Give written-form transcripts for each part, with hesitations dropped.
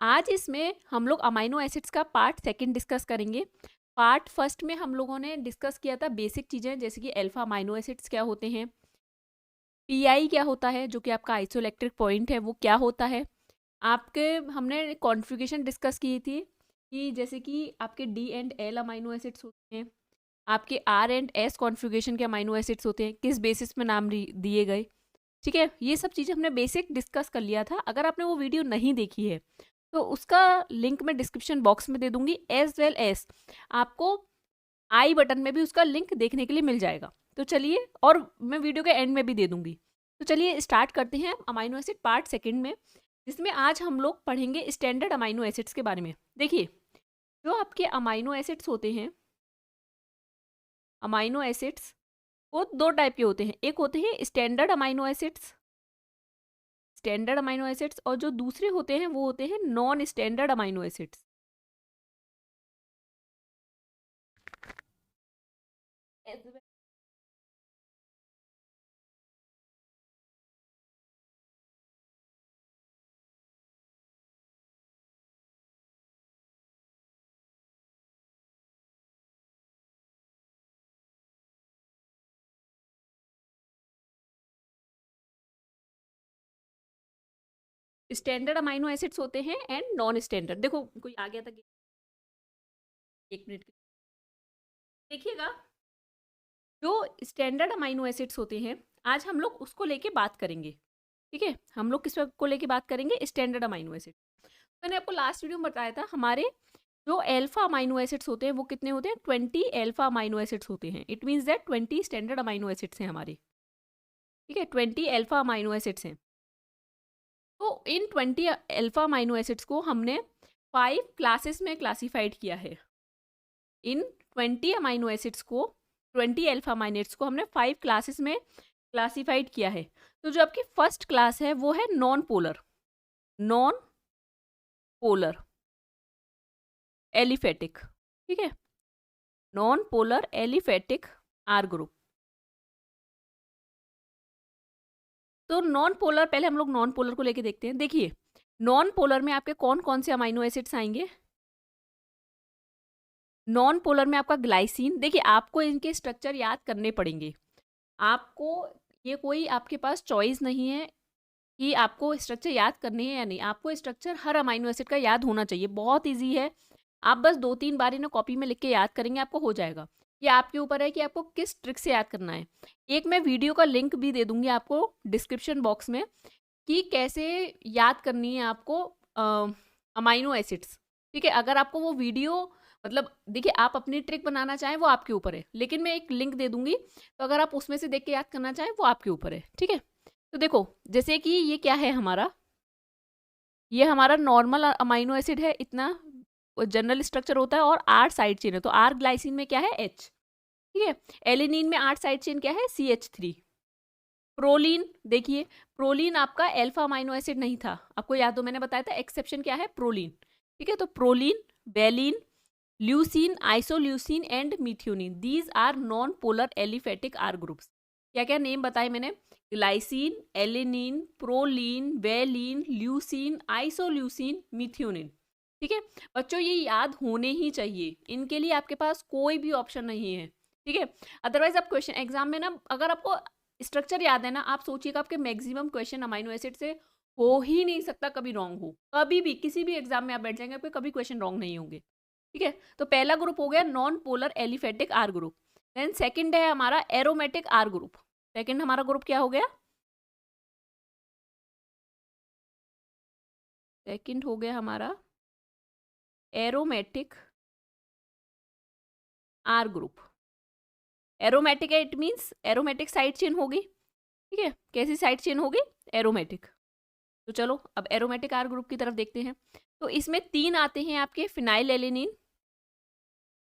आज इसमें हम लोग अमाइनो एसिड्स का पार्ट सेकंड डिस्कस करेंगे। पार्ट फर्स्ट में हम लोगों ने डिस्कस किया था बेसिक चीज़ें, जैसे कि अल्फा अमाइनो एसिड्स क्या होते हैं, पीआई क्या होता है जो कि आपका आइसोइलेक्ट्रिक पॉइंट है वो क्या होता है। आपके हमने कॉन्फ़िगरेशन डिस्कस की थी कि जैसे कि आपके D and L amino acids होते हैं, आपके आर एंड एस कॉन्फ़िगरेशन के अमाइनो एसिड्स होते हैं, किस बेसिस में नाम दिए गए। ठीक है, ये सब चीज़ें हमने बेसिक डिस्कस कर लिया था। अगर आपने वो वीडियो नहीं देखी है तो उसका लिंक मैं डिस्क्रिप्शन बॉक्स में दे दूंगी, एज वेल एज आपको आई बटन में भी उसका लिंक देखने के लिए मिल जाएगा। तो चलिए, और मैं वीडियो के एंड में भी दे दूंगी। तो चलिए स्टार्ट करते हैं अमाइनो एसिड पार्ट सेकंड में, जिसमें आज हम लोग पढ़ेंगे स्टैंडर्ड अमाइनो एसिड्स के बारे में। देखिए, जो आपके अमाइनो एसिड्स होते हैं, अमाइनो एसिड्स वो दो टाइप के होते हैं। एक होते हैं standard amino acids, standard amino acids, और जो दूसरे होते हैं वो होते हैं non standard amino acids. Standard amino acids होते हैं एंड नॉन स्टैंडर्ड। देखो कोई आ गया था, एक मिनट देखिएगा। जो स्टैंडर्ड अमाइनो एसिड्स होते हैं आज हम लोग उसको लेके बात करेंगे। ठीक है, हम लोग किस को लेके बात करेंगे, स्टैंडर्ड अमाइनो एसिड। मैंने आपको लास्ट वीडियो में बताया था हमारे जो अल्फा अमाइनो एसिड्स होते हैं वो कितने होते हैं, 20 अल्फा अमाइनो एसिड्स होते हैं। It means that 20 standard amino acids हैं हमारे। ठीक है, 20 अल्फा अमाइनो एसिड्स हैं। तो इन 20 अल्फा अमाइनो एसिड्स को हमने 5 क्लासेस में क्लासिफाइड किया है। इन 20 अमाइनो एसिड्स को, 20 अल्फा अमाइनो एसिड्स को हमने 5 क्लासेस में क्लासिफाइड किया है। तो जो आपकी फर्स्ट क्लास है वो है non polar, non polar aliphatic. ठीक है, non polar aliphatic R group. तो नॉन पोलर, पहले हम लोग नॉन पोलर को लेके देखते हैं। देखिए, नॉन पोलर में आपके कौन कौन से अमाइनो एसिड्स आएंगे। नॉन पोलर में आपका ग्लाइसिन। देखिए, आपको इनके स्ट्रक्चर याद करने पड़ेंगे। आपको ये कोई आपके पास चॉइस नहीं है कि आपको स्ट्रक्चर याद करने हैं या नहीं। आपको स्ट्रक्चर हर अमाइनो एसिड का याद होना चाहिए, बहुत इजी है। आप बस 2-3 बार इन्हें कॉपी में लिख के याद करेंगे, आपको हो जाएगा। ये आपके ऊपर है कि आपको किस ट्रिक से याद करना है। एक मैं वीडियो का लिंक भी दे दूंगी आपको डिस्क्रिप्शन बॉक्स में कि कैसे याद करनी है आपको अमाइनो एसिड्स। ठीक है, अगर आपको वो वीडियो, मतलब देखिए, आप अपनी ट्रिक बनाना चाहें वो आपके ऊपर है, लेकिन मैं एक लिंक दे दूंगी, तो अगर आप उसमें से देख के याद करना चाहें वो आपके ऊपर है। ठीक है, तो देखो, जैसे कि ये क्या है हमारा, ये हमारा नॉर्मल अमाइनो एसिड है, इतना जनरल स्ट्रक्चर होता है, और 8 साइड चेन है। तो आर ग्लाइसिन में क्या है, H। ठीक है, एलिनिन में 8 साइड चेन क्या है, CH3। प्रोलीन, देखिए, प्रोलीन आपका अल्फा अमाइनो एसिड नहीं था, आपको याद हो मैंने बताया था एक्सेप्शन क्या है, प्रोलीन। ठीक है, तो proline, valine, leucine, isoleucine and methionine, these are non polar aliphatic R groups. क्या क्या नेम बताए मैंने, glycine, alanine, proline, valine, leucine, isoleucine, methionine. ठीक है बच्चों, ये याद होने ही चाहिए, इनके लिए आपके पास कोई भी ऑप्शन नहीं है। ठीक है, अदरवाइज आप क्वेश्चन एग्जाम में ना, अगर आपको स्ट्रक्चर याद है ना, आप सोचिएगा आपके मैक्सिमम क्वेश्चन अमाइनो एसिड से हो ही नहीं सकता कभी रॉन्ग हो। कभी भी किसी भी एग्जाम में आप बैठ जाएंगे, आपके कभी क्वेश्चन रॉन्ग नहीं होंगे। ठीक है, तो पहला ग्रुप हो गया non polar aliphatic R group. Then second है हमारा एरोमेटिक आर ग्रुप। सेकंड हमारा ग्रुप क्या हो गया, सेकंड हो गया हमारा एरोमेटिक आर ग्रुप। एरोमेटिक है, it means aromatic side chain होगी। ठीक है, कैसी साइड चेन होगी, एरोमेटिक। तो चलो अब एरोमेटिक आर ग्रुप की तरफ देखते हैं। तो इसमें 3 आते हैं आपके, phenyl alanine,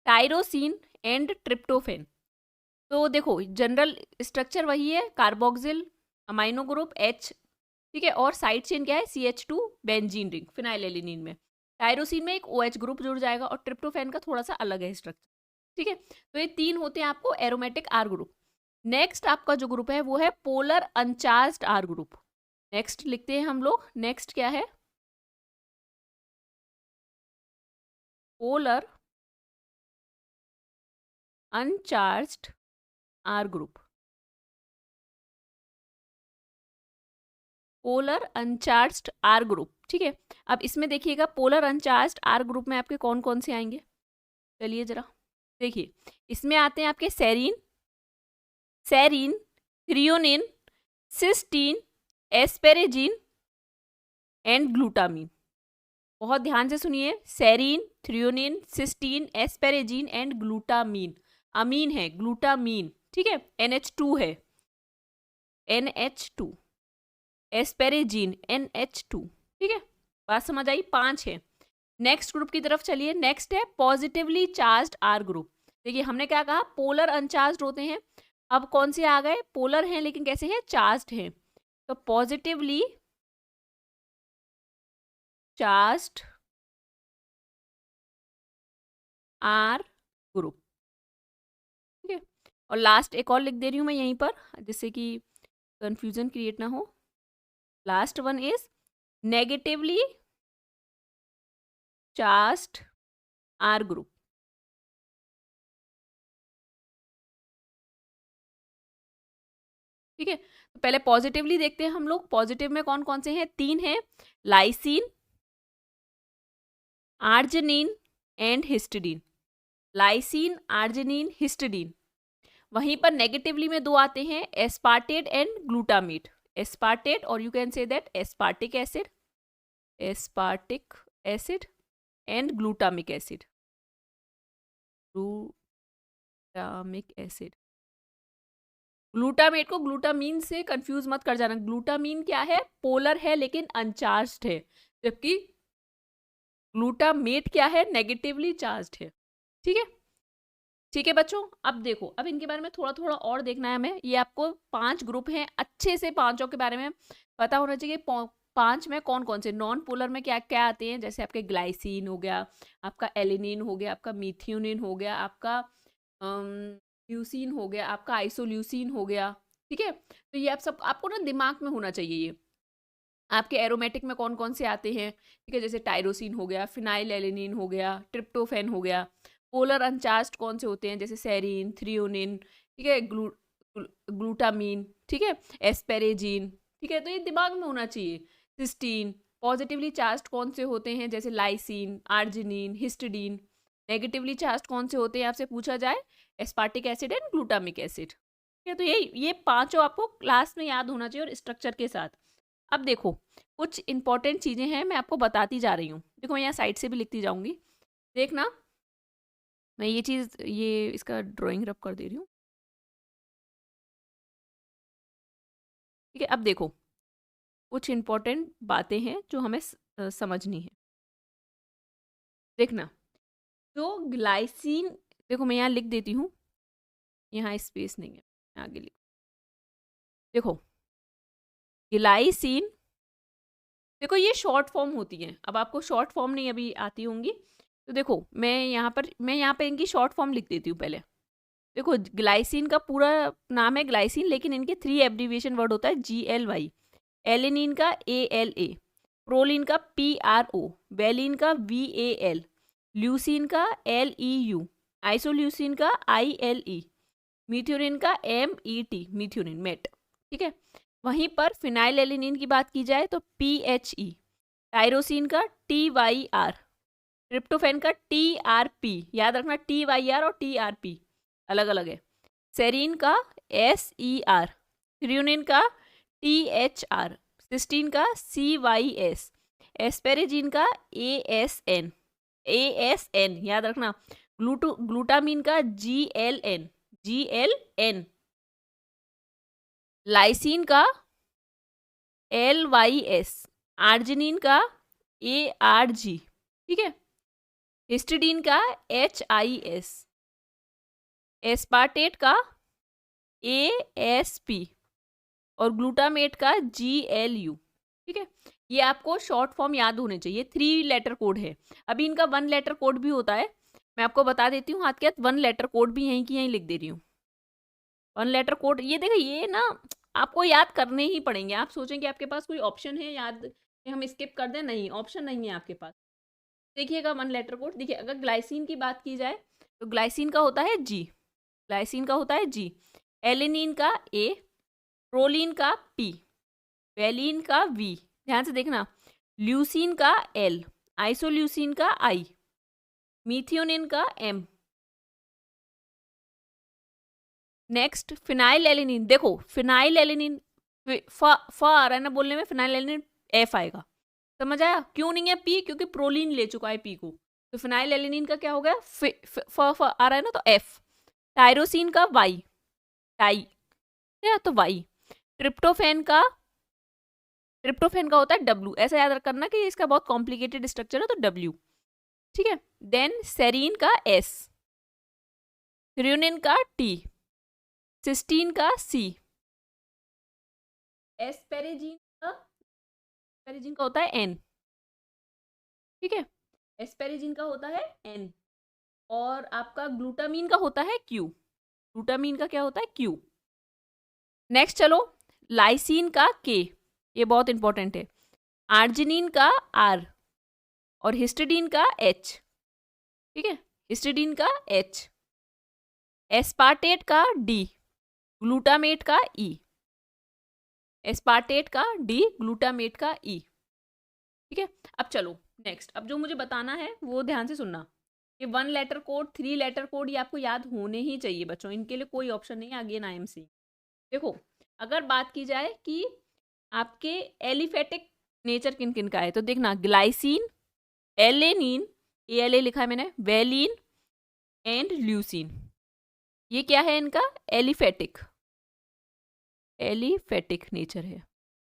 tyrosine and tryptophan. तो देखो, जनरल स्ट्रक्चर वही है, कार्बोक्सिल अमाइनो ग्रुप H। ठीक है, और साइड चेन क्या है, CH2 benzene ring phenyl alanine में। टाइरोसिन में एक OH ग्रुप जुड़ जाएगा, और ट्रिप्टोफेन का थोड़ा सा अलग है स्ट्रक्चर। ठीक है, तो ये 3 होते हैं आपको एरोमेटिक आर ग्रुप। नेक्स्ट आपका जो ग्रुप है वो है polar uncharged R group. Next लिखते हैं हम लोग, नेक्स्ट क्या है, polar uncharged R group, polar uncharged R group. ठीक है, अब इसमें देखिएगा पोलर अनचार्ज्ड आर ग्रुप में आपके कौन कौन से आएंगे, चलिए जरा देखिए। इसमें आते हैं आपके serine, serine, threonine, cysteine, asparagine and glutamine. बहुत ध्यान से सुनिए, serine, threonine, cysteine, asparagine and glutamine. Amine है ग्लूटामीन, ठीक है, NH2 है, NH2, एस्पेरेजिन NH2। ठीक है, बात समझ आई, 5 है। नेक्स्ट ग्रुप की तरफ चलिए, नेक्स्ट है पॉजिटिवली चार्ज्ड आर ग्रुप। देखिए हमने क्या कहा, पोलर अनचार्ज्ड होते हैं, अब कौन से आ गए, पोलर हैं लेकिन कैसे हैं, चार्ज्ड हैं। तो पॉजिटिवली चार्ज्ड आर ग्रुप। ठीक है, और लास्ट एक और लिख दे रही हूं मैं यहीं पर, जिससे कि कंफ्यूजन क्रिएट ना हो। Last one is negatively charged R group. ठीक है, तो पहले पॉजिटिवली देखते हैं हम लोग। पॉजिटिव में कौन कौन से हैं, 3 हैं, lysine, arginine and histidine. Lysine, arginine, histidine. वहीं पर नेगेटिवली में 2 आते हैं, एस्पार्टेट एंड ग्लूटामेट। एस्पार्टेट और you can say that aspartic acid, aspartic acid and glutamic acid, glutamic acid. Glutamate को ग्लूटामीन से कंफ्यूज मत कर जाना। ग्लूटामीन क्या है, पोलर है लेकिन अनचार्ज्ड है, जबकि ग्लूटामेट क्या है, नेगेटिवली चार्ज्ड है। ठीक है, ठीक है बच्चों, अब देखो, अब इनके बारे में थोड़ा थोड़ा और देखना है हमें। ये आपको 5 ग्रुप हैं, अच्छे से 5 के बारे में पता होना चाहिए। 5 में कौन कौन से, नॉन पोलर में क्या क्या आते हैं, जैसे आपके ग्लाइसिन हो गया, आपका एलिनिन हो गया, आपका मिथ्योनिन हो गया, आपका ल्यूसिन हो गया, आपका आइसोल्यूसिन हो गया। ठीक है, तो ये आप सब आपको ना दिमाग में होना चाहिए। ये आपके एरोमेटिक में कौन कौन से आते हैं, ठीक है, जैसे टायरोसिन हो गया, फिनाइल एलिनिन हो गया, ट्रिप्टोफैन हो गया। पोलर अनचार्ज्ड कौन से होते हैं, जैसे सेरीन, थ्रियोनिन, ठीक है, ग्लूटामीन, ठीक है, एस्पेरेजिन। ठीक है, तो ये दिमाग में होना चाहिए। सिस्टीन। पॉजिटिवली चार्ज्ड कौन से होते हैं, जैसे lysine, arginine, histidine. Negatively charged कौन से होते हैं आपसे पूछा जाए, aspartic acid and glutamic acid. ठीक है, तो ये 5 आपको क्लास में याद होना चाहिए और स्ट्रक्चर के साथ। अब देखो कुछ इंपॉर्टेंट चीजें हैं, मैं आपको बताती जा रही हूँ। देखो मैं यहाँ साइड से भी लिखती जाऊंगी, देखना। मैं ये चीज, ये इसका ड्राइंग रब कर दे रही हूँ। ठीक है, अब देखो कुछ इंपॉर्टेंट बातें हैं जो हमें समझनी है। देखना, जो ग्लाइसिन, देखो मैं यहाँ लिख देती हूँ, यहाँ स्पेस नहीं है, आगे लिख। देखो ग्लाइसिन, देखो ये शॉर्ट फॉर्म होती है, अब आपको शॉर्ट फॉर्म नहीं अभी आती होंगी, तो देखो मैं यहाँ पे इनकी शॉर्ट फॉर्म लिख देती हूँ पहले। देखो ग्लाइसिन का पूरा नाम है ग्लाइसिन, लेकिन इनके 3 एब्रीविएशन वर्ड होता है, GLY। एलिनिन का ALA, प्रोलिन का PRO, वेलिन का VAL, ल्यूसिन का LEU, आइसोल्यूसिन का ILE, मीथ्योनिन का MET, मीथ्योनिन मेट। ठीक है, वहीं पर फिनाइल एलिनिन की बात की जाए तो PHE, टायरोसिन का TYR, ट्रिप्टोफैन का TRP, याद रखना TYR और TRP अलग अलग है। सेरीन का SER, थ्रियोनिन का THR, सिस्टीन का CYS, एस्पेरेजिन का ASN, याद रखना। ग्लूटामीन का GLN, लाइसिन का LYS, आर्जिनिन का ARG, ठीक है, हिस्टिडीन का HIS, एस्पार्टेट का ASP और ग्लूटामेट का GLU। ठीक है, ये आपको शॉर्ट फॉर्म याद होने चाहिए। 3 लेटर कोड है, अभी इनका 1 लेटर कोड भी होता है, मैं आपको बता देती हूँ हाथ के हाथ। 1 लेटर कोड भी यहीं की यहीं लिख दे रही हूँ। 1 लेटर कोड, ये देखो ये ना आपको याद करने ही पड़ेंगे। आप सोचें कि आपके पास कोई ऑप्शन है याद, हम स्किप कर दें, नहीं, ऑप्शन नहीं है आपके पास। देखिएगा वन लेटर कोड। देखिए अगर ग्लाइसिन की बात की जाए तो ग्लाइसिन का होता है जी, ग्लाइसिन का होता है जी, एलिनिन का ए, प्रोलीन का पी, वेलिन का वी, ध्यान से देखना, ल्यूसीन का एल, आइसोल्यूसिन का आई, मीथियोनिन का एम। नेक्स्ट फिनाइल एलिनिन, देखो फिनाइल एलिनिन फ आ रहा है ना बोलने में, फिनाइल एलिनिन एफ आएगा, समझ आया? क्यों नहीं है पी? क्योंकि प्रोलीन ले चुका है पी को, तो फिनाइल एलिनिन का क्या हो गया? फ आ रहा है ना तो एफ। टायरोसिन का वाई, टाई है तो वाई। ट्रिप्टोफेन का, ट्रिप्टोफेन का होता है डब्ल्यू, ऐसा याद करना कि इसका बहुत कॉम्प्लिकेटेड स्ट्रक्चर है तो डब्ल्यू, ठीक है। देन सेरीन का एस, थ्रियोनिन का टी, सिस्टीन का सी, एस्पेरेजिन का, एस्पेरेजिन का होता है एन, ठीक है, एस्पेरेजिन का होता है एन। और आपका ग्लूटामीन का होता है क्यू, ग्लूटामीन का क्या होता है? क्यू। नेक्स्ट चलो, लाइसिन का के, ये बहुत इंपॉर्टेंट है, आर्जिनिन का आर, और हिस्टिडीन का एच, ठीक है, हिस्टिडीन का एच, एस्पार्टेट का डी, ग्लूटामेट का ई, एस्पार्टेट का डी, ग्लूटामेट का ई, ठीक है। अब चलो नेक्स्ट, अब जो मुझे बताना है वो ध्यान से सुनना, ये one letter code, three letter code, ये आपको याद होने ही चाहिए बच्चों, इनके लिए कोई ऑप्शन नहीं है अगेन आईएमसी। देखो अगर बात की जाए कि आपके एलिफेटिक नेचर किन किन का है, तो देखना ग्लाइसिन, एलेनिन, ए लिखा है मैंने, वेलिन एंड ल्यूसिन, ये क्या है इनका? एलिफेटिक, एलिफेटिक नेचर है,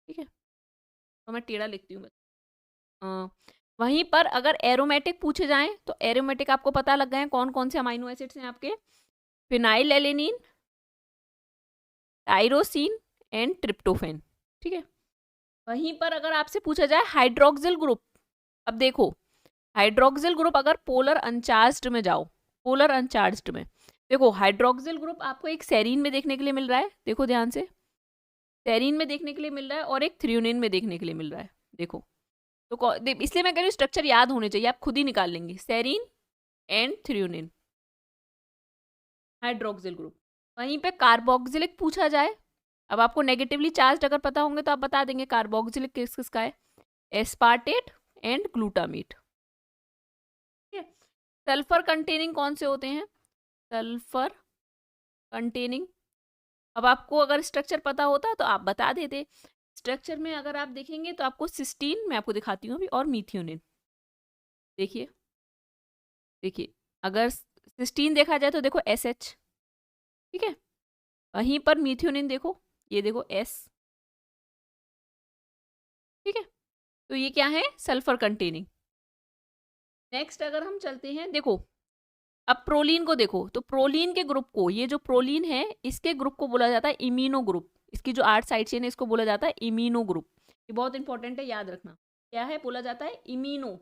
ठीक है। तो मैं टेढ़ा लिखती हूँ। वहीं पर अगर एरोमेटिक पूछे जाएं तो एरोमेटिक आपको पता लग गए हैं कौन कौन से अमाइनो एसिड्स हैं आपके, phenyl alanine, tyrosine and tryptophan, ठीक है। वहीं पर अगर आपसे पूछा जाए हाइड्रोक्सिल ग्रुप, अब देखो हाइड्रोक्सिल ग्रुप अगर पोलर अनचार्ज्ड में जाओ, पोलर अनचार्ज्ड में देखो हाइड्रोक्सिल ग्रुप आपको एक सेरीन में देखने के लिए मिल रहा है, देखो ध्यान से, सेरीन में देखने के लिए मिल रहा है और एक थ्रियोनिन में देखने के लिए मिल रहा है, देखो। तो इसलिए मैं कह रही हूँ स्ट्रक्चर याद होने चाहिए, आप खुद ही निकाल लेंगे, serine and threonine, hydroxyl group. वहीं पे कार्बोक्सिलिक पूछा जाए, अब आपको नेगेटिवली चार्ज अगर पता होंगे तो आप बता देंगे कार्बोक्सिलिक किस किसका है, एस्पार्टेट एंड ग्लूटामेट, ठीक है। सल्फर कंटेनिंग कौन से होते हैं? सल्फर कंटेनिंग, अब आपको अगर स्ट्रक्चर पता होता तो आप बता देते। स्ट्रक्चर में अगर आप देखेंगे तो आपको सिस्टीन, मैं आपको दिखाती हूँ अभी, और मीथियोनिन, देखिए देखिए, अगर सिस्टीन देखा जाए तो देखो एस एच, ठीक है, वहीं पर मीथियोनिन देखो, ये देखो एस, ठीक है। तो ये क्या है? Sulphur containing. नेक्स्ट अगर हम चलते हैं, देखो अब प्रोलीन को देखो, तो प्रोलीन के ग्रुप को, ये जो प्रोलीन है इसके ग्रुप को बोला जाता है इमीनो ग्रुप, इसकी जो 8 साइड चेन है इसको बोला जाता है इमीनो ग्रुप, ये बहुत इंपॉर्टेंट है, याद रखना क्या है, बोला जाता है इमीनो,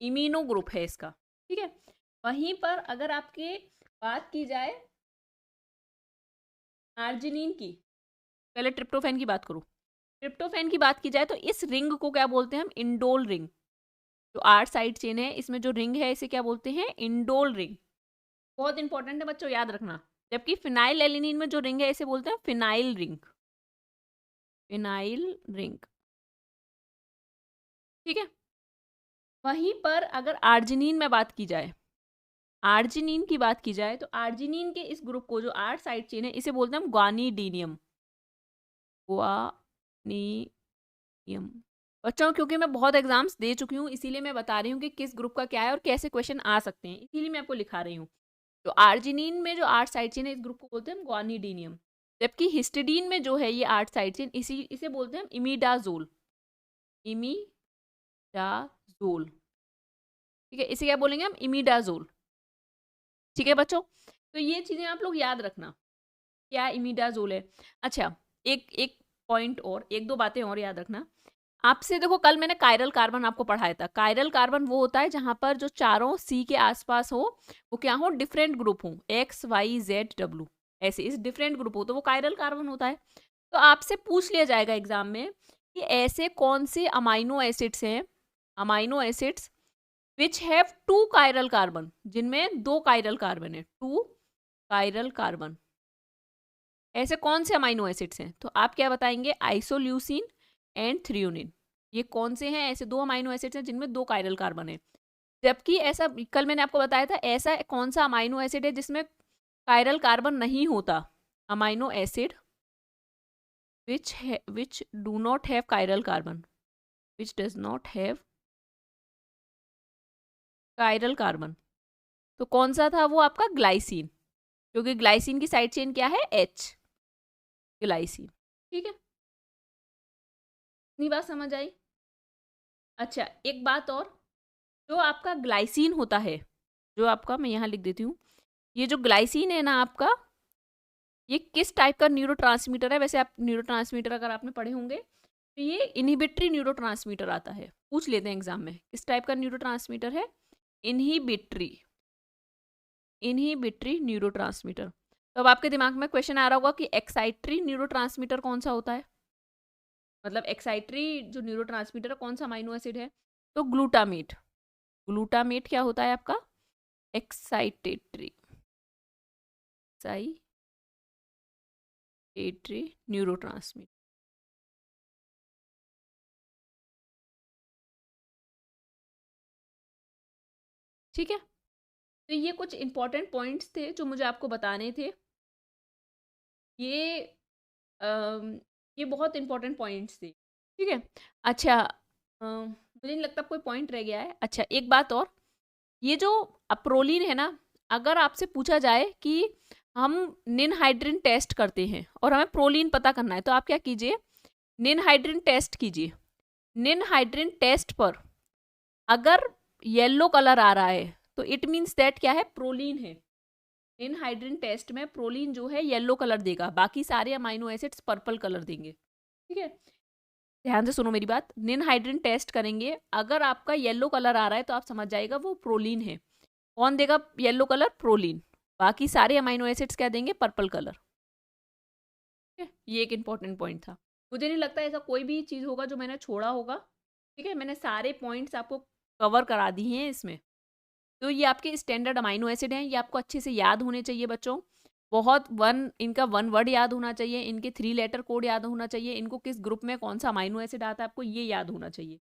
इमीनो ग्रुप है इसका, ठीक है। वहीं पर अगर आपके बात की जाए आर्जिनिन की, पहले ट्रिप्टोफैन की बात करूं, ट्रिप्टोफैन की बात की जाए तो इस रिंग को क्या बोलते हैं हम? इंडोल रिंग, जो 8 साइड चेन है इसमें जो रिंग है इसे क्या बोलते हैं? इंडोल रिंग, बहुत इंपॉर्टेंट है बच्चों, याद रखना। जबकि फिनाइल एलिनिन में जो रिंग है इसे बोलते हैं फिनाइल रिंग, फिनाइल रिंग, ठीक है। वहीं पर अगर आर्जिनिन में बात की जाए, आर्जिनिन की बात की जाए तो आर्जिनिन के इस ग्रुप को जो 8 साइड चेन है इसे बोलते हैं हम ग्वानिडीनियम, ग्वानिडियम। बच्चों क्योंकि मैं बहुत एग्जाम्स दे चुकी हूँ इसीलिए मैं बता रही हूँ कि किस ग्रुप का क्या है और कैसे क्वेश्चन आ सकते हैं, इसीलिए मैं आपको लिखा रही हूँ। तो आर्जिनिन में जो 8 साइड चेन है इस ग्रुप को बोलते हैं हम ग्वानिडीनियम, जबकि हिस्टिडीन में जो है ये 8 साइड चेन इसे बोलते हैं हम इमिडाजोल, इमिडाजोल, ठीक है, इसे क्या बोलेंगे हम? इमिडाजोल, ठीक है बच्चों। तो ये चीजें आप लोग याद रखना, क्या इमिडाजोल है। अच्छा एक एक पॉइंट और, एक दो बातें और याद रखना आपसे, देखो कल मैंने कायरल कार्बन आपको पढ़ाया था, कायरल कार्बन वो होता है जहां पर जो चारों सी के आसपास हो वो क्या हो? डिफरेंट ग्रुप हो, एक्स वाई जेड डब्ल्यू, ऐसे इस डिफरेंट ग्रुप हो तो वो कायरल कार्बन होता है। तो आपसे पूछ लिया जाएगा एग्जाम में कि ऐसे कौन से अमाइनो एसिड्स हैं, amino acids which have 2 chiral carbon, जिनमें 2 कायरल कार्बन है, 2 कायरल कार्बन। ऐसे कौन से अमाइनो एसिड्स हैं? तो आप क्या बताएंगे? Isoleucine and threonine. ये कौन से हैं? ऐसे 2 अमाइनो एसिड्स हैं जिनमें 2 कायरल कार्बन है। जबकि ऐसा कल मैंने आपको बताया था, ऐसा कौन सा अमाइनो एसिड है जिसमें कायरल कार्बन नहीं होता? Amino acid which do not have chiral carbon, which does not have chiral carbon। तो कौन सा था वो? आपका ग्लाइसिन, क्योंकि ग्लाइसिन की साइड चेन क्या है? H, glycine. ठीक है, इतनी बात समझ आई? अच्छा, एक बात और, जो आपका ग्लाइसिन होता है, जो आपका, मैं यहाँ लिख देती हूँ, ये जो ग्लाइसिन है ना आपका, ये किस टाइप का न्यूरोट्रांसमीटर है? वैसे आप न्यूरोट्रांसमीटर अगर आपने पढ़े होंगे तो ये इनहिबिटरी न्यूरोट्रांसमीटर आता है, पूछ लेते हैं एग्जाम में, किस टाइप का न्यूरोट्रांसमीटर है? Inhibitory, inhibitory neurotransmitter. तो अब आपके दिमाग में क्वेश्चन आ रहा होगा कि एक्साइटरी न्यूरोट्रांसमीटर कौन सा होता है? मतलब एक्साइटरी जो न्यूरोट्रांसमीटर है कौन सा अमाइनो एसिड है? तो ग्लूटामेट। ग्लूटामेट क्या होता है आपका? Excitatory, excitatory neurotransmitter. ठीक है, तो ये कुछ इंपॉर्टेंट पॉइंट्स थे जो मुझे आपको बताने थे। ये ये बहुत इंपॉर्टेंट पॉइंट्स थे। ठीक है, अच्छा, मुझे नहीं लगता कोई पॉइंट रह गया है। अच्छा, एक बात और, ये जो अप्रोलिन है ना, अगर आपसे पूछा जाए कि हम निनहाइड्रिन टेस्ट करते हैं और हमें प्रोलीन पता करना है, तो आप क्या कीजिए? निनहाइड्रिन टेस्ट कीजिए। निनहाइड्रिन टेस्ट पर अगर येलो कलर आ रहा है तो इट मीन्स दैट क्या है? प्रोलीन है। निनहाइड्रिन टेस्ट में प्रोलीन जो है येलो कलर देगा, बाकी सारे अमाइनो एसिड्स पर्पल कलर देंगे। ठीक है, ध्यान से सुनो मेरी बात। निनहाइड्रिन टेस्ट करेंगे, अगर आपका येलो कलर आ रहा है तो आप समझ जाएगा वो प्रोलीन है। कौन देगा येलो कलर? प्रोलीन। बाकी सारे अमाइनो एसिड्स क्या देंगे? Purple colour. ठीक है, ये एक इंपॉर्टेंट पॉइंट था। मुझे नहीं लगता ऐसा कोई भी चीज़ होगा जो मैंने छोड़ा होगा। ठीक है, मैंने सारे पॉइंट्स आपको कवर करा दिए हैं इसमें। तो ये आपके स्टैंडर्ड अमाइनो एसिड हैं, ये आपको अच्छे से याद होने चाहिए बच्चों। बहुत इनका 1 वर्ड याद होना चाहिए, इनके 3 लेटर कोड याद होना चाहिए, इनको किस ग्रुप में कौन सा अमाइनो एसिड आता है आपको ये याद होना चाहिए।